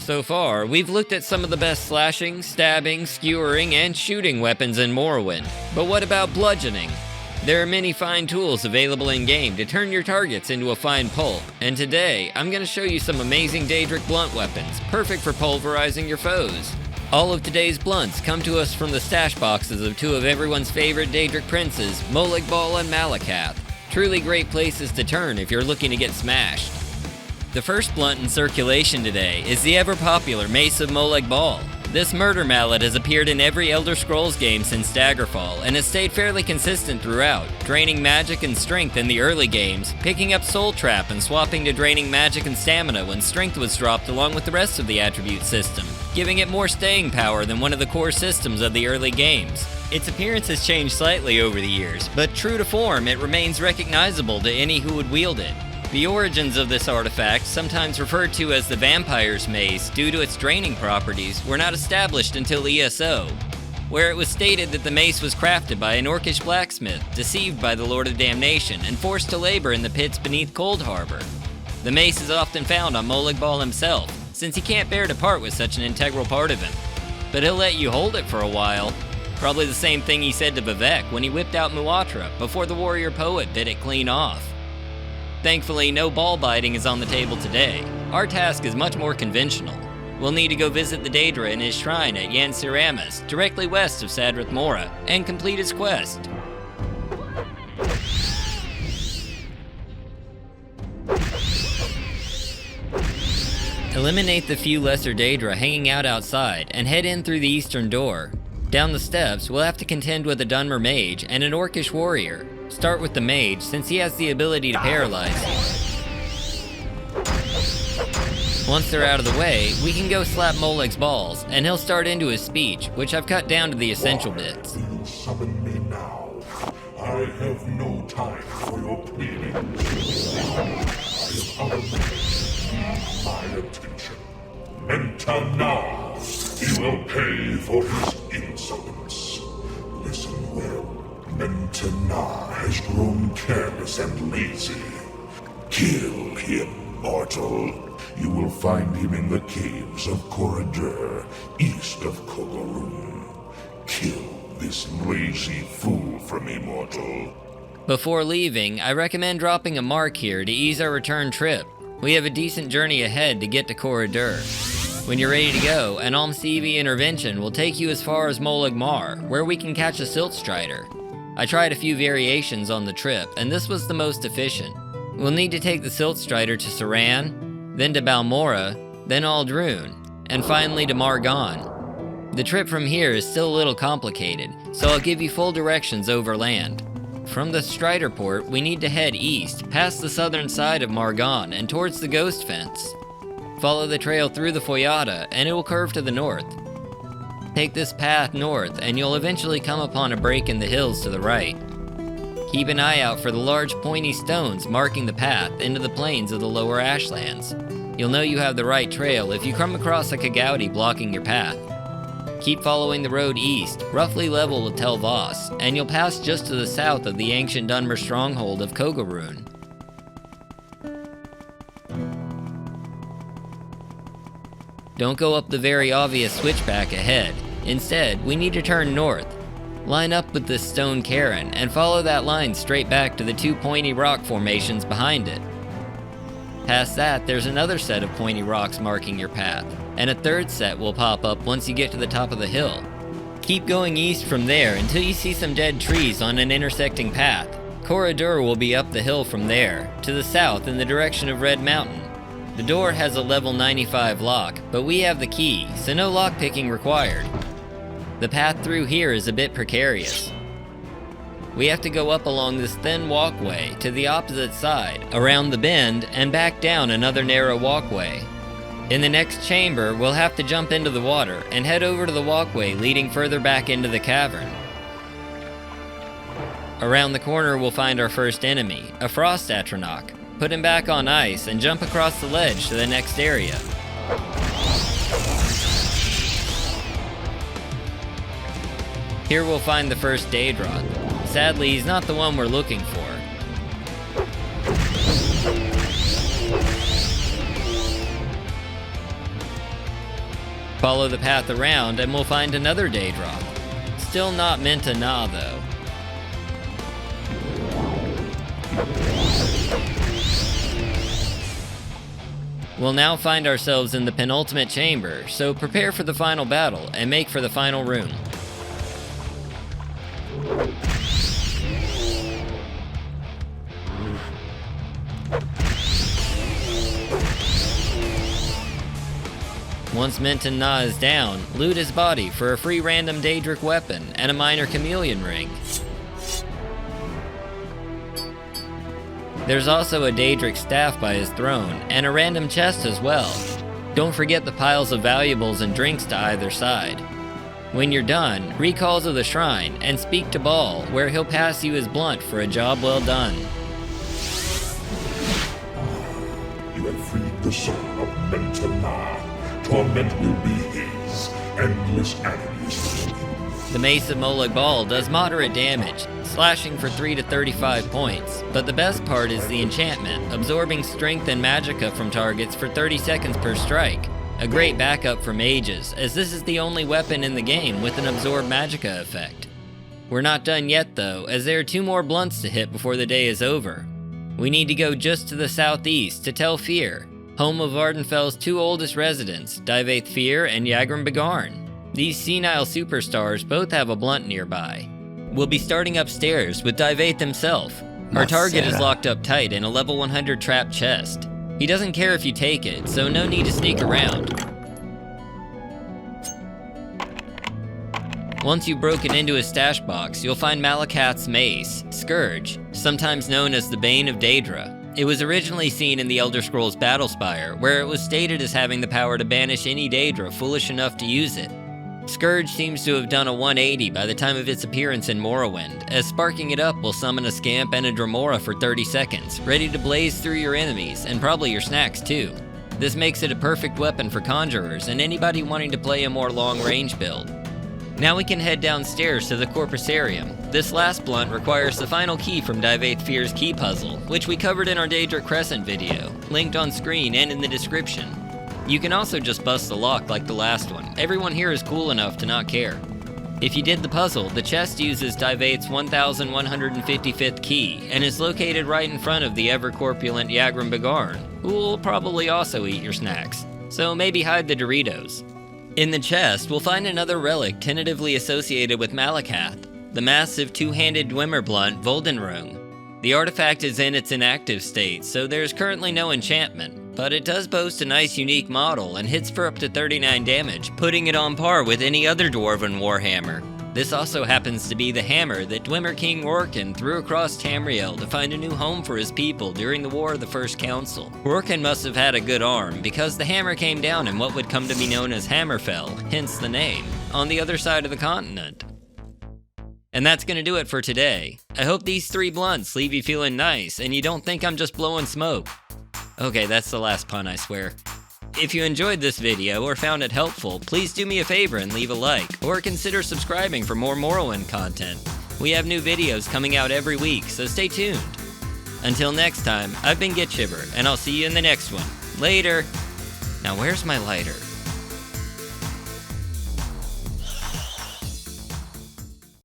So far, we've looked at some of the best slashing, stabbing, skewering, and shooting weapons in Morrowind. But what about bludgeoning? There are many fine tools available in-game to turn your targets into a fine pulp, and today, I'm going to show you some amazing Daedric blunt weapons, perfect for pulverizing your foes. All of today's blunts come to us from the stash boxes of two of everyone's favorite Daedric princes, Molag Bal and Malakath. Truly great places to turn if you're looking to get smashed. The first blunt in circulation today is the ever-popular Mace of Molag Bal. This murder mallet has appeared in every Elder Scrolls game since Daggerfall, and has stayed fairly consistent throughout, draining magic and strength in the early games, picking up Soul Trap and swapping to draining magic and stamina when strength was dropped along with the rest of the attribute system, giving it more staying power than one of the core systems of the early games. Its appearance has changed slightly over the years, but true to form, it remains recognizable to any who would wield it. The origins of this artifact, sometimes referred to as the Vampire's Mace due to its draining properties, were not established until ESO, where it was stated that the mace was crafted by an orcish blacksmith, deceived by the Lord of Damnation, and forced to labor in the pits beneath Cold Harbor. The mace is often found on Molag Bal himself, since he can't bear to part with such an integral part of him. But he'll let you hold it for a while. Probably the same thing he said to Vivek when he whipped out Muatra before the warrior poet bit it clean off. Thankfully, no ball biting is on the table today. Our task is much more conventional. We'll need to go visit the Daedra in his shrine at Yansiramis, directly west of Sadrith Mora, and complete his quest. Eliminate the few lesser Daedra hanging out outside, and head in through the eastern door. Down the steps, we'll have to contend with a Dunmer mage and an orcish warrior. Start with the mage, since he has the ability to paralyze you. Once they're out of the way, we can go slap Molag's balls, and he'll start into his speech, which I've cut down to the essential bits. You summon me now. I have no time for your pleadings. I have other matters need my attention. Enter now. He will pay for his insolence. Listen well. Mentana has grown careless and lazy. Kill him, mortal. You will find him in the caves of Corridor, east of Kogorun. Kill this lazy fool for me, mortal. Before leaving, I recommend dropping a mark here to ease our return trip. We have a decent journey ahead to get to Corridor. When you're ready to go, an Almsevi intervention will take you as far as Molag Mar, where we can catch a Silt Strider. I tried a few variations on the trip, and this was the most efficient. We'll need to take the Silt Strider to Saran, then to Balmora, then Aldrune, and finally to Margon. The trip from here is still a little complicated, so I'll give you full directions over land. From the Strider port, we need to head east, past the southern side of Margon and towards the Ghost Fence. Follow the trail through the Foyata, and it will curve to the north. Take this path north, and you'll eventually come upon a break in the hills to the right. Keep an eye out for the large pointy stones marking the path into the plains of the lower Ashlands. You'll know you have the right trail if you come across a Kagouti blocking your path. Keep following the road east, roughly level with Tel Voss, and you'll pass just to the south of the ancient Dunmer stronghold of Kogorun. Don't go up the very obvious switchback ahead. Instead, we need to turn north. Line up with this stone cairn and follow that line straight back to the two pointy rock formations behind it. Past that, there's another set of pointy rocks marking your path, and a third set will pop up once you get to the top of the hill. Keep going east from there until you see some dead trees on an intersecting path. Corridor will be up the hill from there, to the south in the direction of Red Mountain. The door has a level 95 lock, but we have the key, so no lockpicking required. The path through here is a bit precarious. We have to go up along this thin walkway to the opposite side, around the bend, and back down another narrow walkway. In the next chamber, we'll have to jump into the water and head over to the walkway leading further back into the cavern. Around the corner, we'll find our first enemy, a Frost Atronach. Put him back on ice and jump across the ledge to the next area. Here we'll find the first Daedra. Sadly, he's not the one we're looking for. Follow the path around and we'll find another Daedric. Still not meant to gnaw though. We'll now find ourselves in the penultimate chamber, so prepare for the final battle and make for the final room. Once Menton Na is down, loot his body for a free random Daedric weapon and a minor chameleon ring. There's also a Daedric staff by his throne, and a random chest as well. Don't forget the piles of valuables and drinks to either side. When you're done, recall to the shrine and speak to Bal, where he'll pass you his blunt for a job well done. You have freed the soul of Mentana. Torment will be his. Endless agonies. The Mace of Molag Bal does moderate damage, slashing for 3 to 35 points, but the best part is the enchantment, absorbing strength and magicka from targets for 30 seconds per strike. A great backup for mages, as this is the only weapon in the game with an absorb magicka effect. We're not done yet though, as there are 2 more blunts to hit before the day is over. We need to go just to the southeast to Tel Fir, home of Vardenfell's 2 oldest residents, Dyvaith Fir and Yagrum Begarn. These senile superstars both have a blunt nearby. We'll be starting upstairs with Dyvaith himself. Our target is locked up tight in a level 100 trapped chest. He doesn't care if you take it, so no need to sneak around. Once you've broken into his stash box, you'll find Malakath's mace, Scourge, sometimes known as the Bane of Daedra. It was originally seen in the Elder Scrolls Battlespire, where it was stated as having the power to banish any Daedra foolish enough to use it. Scourge seems to have done a 180 by the time of its appearance in Morrowind, as sparking it up will summon a Scamp and a Dremora for 30 seconds, ready to blaze through your enemies, and probably your snacks too. This makes it a perfect weapon for conjurers and anybody wanting to play a more long-range build. Now we can head downstairs to the Corpusarium. This last blunt requires the final key from Dyvaith Fir's key puzzle, which we covered in our Daedric Crescent video, linked on screen and in the description. You can also just bust the lock like the last one. Everyone here is cool enough to not care. If you did the puzzle, the chest uses Dyvaith's 1155th key, and is located right in front of the ever-corpulent Yagrum Begarn, who will probably also eat your snacks, so maybe hide the Doritos. In the chest, we'll find another relic tentatively associated with Malakath, the massive 2-handed Dwemer blunt Volendrung. The artifact is in its inactive state, so there's currently no enchantment, but it does boast a nice unique model and hits for up to 39 damage, putting it on par with any other Dwarven warhammer. This also happens to be the hammer that Dwemer King Rorken threw across Tamriel to find a new home for his people during the War of the First Council. Rorken must have had a good arm, because the hammer came down in what would come to be known as Hammerfell, hence the name, on the other side of the continent. And that's gonna do it for today. I hope these 3 blunts leave you feeling nice, and you don't think I'm just blowing smoke. Okay, that's the last pun, I swear. If you enjoyed this video or found it helpful, please do me a favor and leave a like, or consider subscribing for more Morrowind content. We have new videos coming out every week, so stay tuned. Until next time, I've been GitShiver, and I'll see you in the next one. Later! Now where's my lighter?